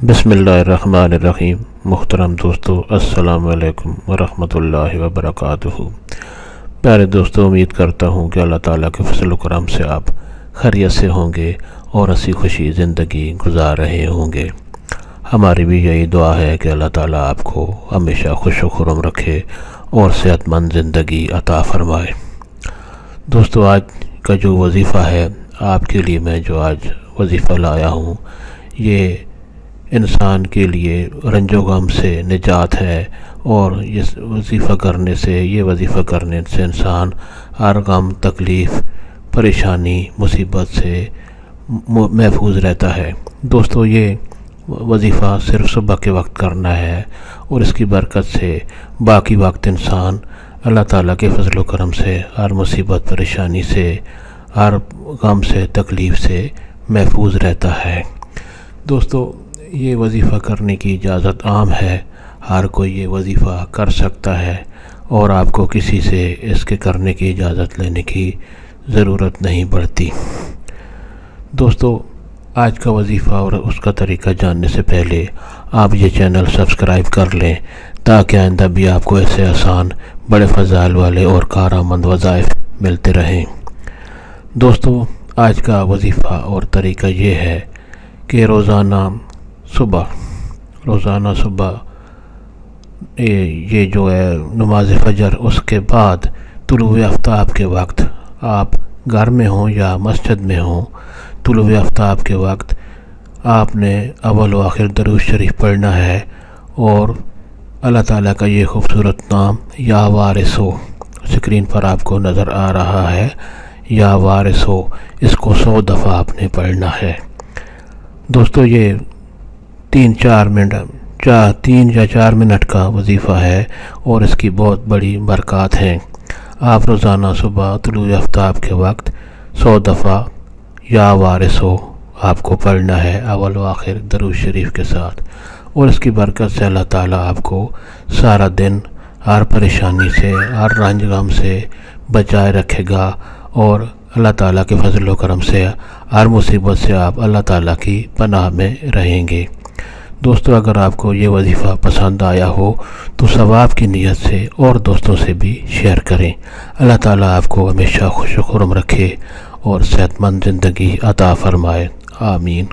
بسم اللہ الرحمن الرحیم۔ محترم دوستو، السلام علیکم ورحمۃ اللہ وبرکاتہ۔ پیارے دوستو، امید کرتا ہوں کہ اللہ تعالیٰ کے فضل و کرم سے آپ خیریت سے ہوں گے اور ہنسی خوشی زندگی گزار رہے ہوں گے۔ ہماری بھی یہی دعا ہے کہ اللہ تعالیٰ آپ کو ہمیشہ خوش و خرم رکھے اور صحت مند زندگی عطا فرمائے۔ دوستو، آج کا جو وظیفہ ہے آپ کے لیے، میں جو آج وظیفہ لایا ہوں، یہ انسان کے لیے رنج و غم سے نجات ہے، اور یہ وظیفہ کرنے سے انسان ہر غم، تکلیف، پریشانی، مصیبت سے محفوظ رہتا ہے۔ دوستو، یہ وظیفہ صرف صبح کے وقت کرنا ہے، اور اس کی برکت سے باقی وقت انسان اللہ تعالیٰ کے فضل و کرم سے ہر مصیبت، پریشانی سے، ہر غم سے، تکلیف سے محفوظ رہتا ہے۔ دوستو، یہ وظیفہ کرنے کی اجازت عام ہے، ہر کوئی یہ وظیفہ کر سکتا ہے، اور آپ کو کسی سے اس کے کرنے کی اجازت لینے کی ضرورت نہیں پڑتی۔ دوستو، آج کا وظیفہ اور اس کا طریقہ جاننے سے پہلے آپ یہ چینل سبسکرائب کر لیں، تاکہ آئندہ بھی آپ کو ایسے آسان، بڑے فضائل والے اور کارآمد وظائف ملتے رہیں۔ دوستو، آج کا وظیفہ اور طریقہ یہ ہے کہ روزانہ صبح یہ جو ہے نماز فجر، اس کے بعد طلوع آفتاب کے وقت، آپ گھر میں ہوں یا مسجد میں ہوں، طلوع آفتاب کے وقت آپ نے اول و آخر درود شریف پڑھنا ہے، اور اللہ تعالیٰ کا یہ خوبصورت نام یا وارث ہو، اسکرین پر آپ کو نظر آ رہا ہے، یا وارث ہو، اس کو 100 دفعہ آپ نے پڑھنا ہے۔ دوستو، یہ 3 یا 4 منٹ کا وظیفہ ہے، اور اس کی بہت بڑی برکات ہیں۔ آپ روزانہ صبح طلوع آفتاب کے وقت 100 دفعہ یا وارث ہو آپ کو پڑھنا ہے، اول و آخر درود شریف کے ساتھ، اور اس کی برکت سے اللہ تعالیٰ آپ کو سارا دن ہر پریشانی سے، ہر رنج غم سے بچائے رکھے گا، اور اللہ تعالیٰ کے فضل و کرم سے ہر مصیبت سے آپ اللہ تعالیٰ کی پناہ میں رہیں گے۔ دوستو، اگر آپ کو یہ وظیفہ پسند آیا ہو تو ثواب کی نیت سے اور دوستوں سے بھی شیئر کریں۔ اللہ تعالیٰ آپ کو ہمیشہ خوش و خرم رکھے اور صحت مند زندگی عطا فرمائے۔ آمین۔